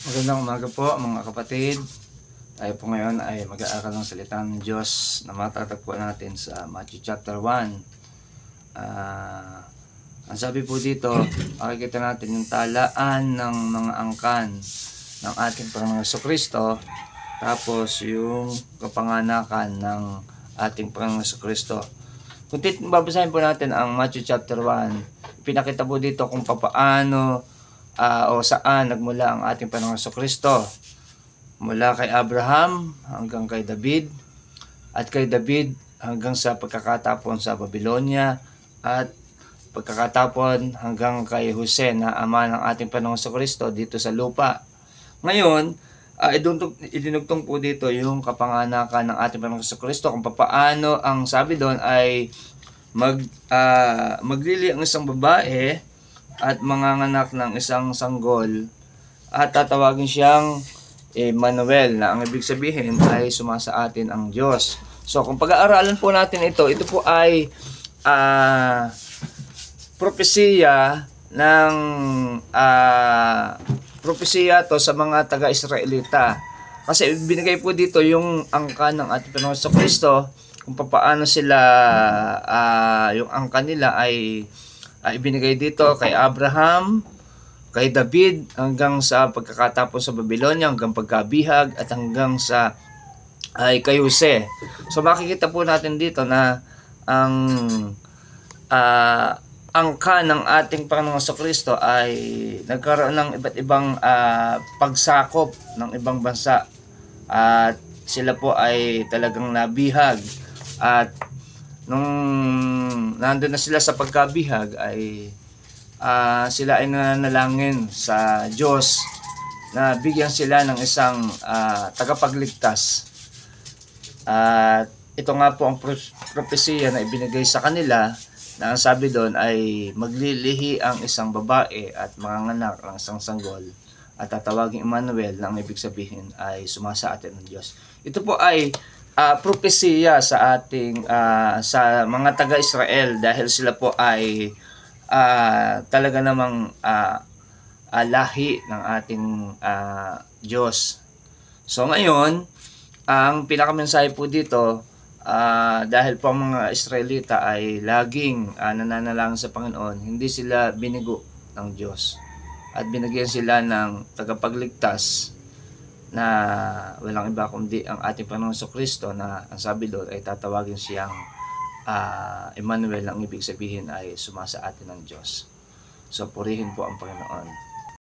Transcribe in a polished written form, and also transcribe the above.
Magandang umaga po mga kapatid. Tayo po ngayon ay mag-aaral ng salita ng Diyos na matatagpuan natin sa Matthew chapter 1. Ang sabi po dito, makikita natin yung talaan ng mga angkan ng ating Panginoong Jesucristo, tapos yung kapanganakan ng ating Panginoong Jesucristo. Kung babasahin po natin ang Matthew chapter 1, pinakita po dito kung papaano o saan nagmula ang ating Panginoong Jesucristo. Mula kay Abraham hanggang kay David, at kay David hanggang sa pagkakatapon sa Babylonia, at pagkakatapon hanggang kay Jose na ama ng ating Panginoong Jesucristo dito sa lupa. Ngayon, idinugtong po dito yung kapanganakan ng ating Panginoong Jesucristo, kung paano ang sabi doon ay maglili ang isang babae at manganganak ng isang sanggol at tatawagin siyang Emmanuel, na ang ibig sabihin ay sumasa atin ang Diyos. So kung pag-aaralan po natin ito po ay propesiya ng propesiya to sa mga taga-Israelita. Kasi binigay po dito yung angkan ng ating Panginoon Jesucristo, kung paano sila yung angkan nila ay ibinigay dito kay Abraham, kay David, hanggang sa pagkakatapos sa Babylonia, hanggang pagkabihag, at hanggang sa kay Jose. So makikita po natin dito na ang angka ng ating Panginoong Jesucristo ay nagkaroon ng iba't ibang pagsakop ng ibang bansa, at sila po ay talagang nabihag. At nung nandun na sila sa pagkabihag ay sila ay nanalangin sa Diyos na bigyan sila ng isang tagapagligtas. At ito nga po ang propesiya na ibinigay sa kanila, na ang sabi doon ay maglilihi ang isang babae at manganganak ng isang sanggol at tatawaging Emmanuel, na ang ibig sabihin ay sumasa atin ng Diyos. Ito po ay propesiya sa ating sa mga taga-Israel, dahil sila po ay talaga namang lahi ng ating Diyos. So ngayon, ang pinakamensahe po dito, dahil po ang mga Israelita ay laging nananalangin sa Panginoon, hindi sila binigo ng Diyos, at binigyan sila ng tagapagligtas na walang iba kundi ang ating Panginoong Jesucristo, na ang sabi doon ay tatawagin siyang Emmanuel, ang ibig sabihin ay sumasa atin ng Diyos. So purihin po ang Panginoon.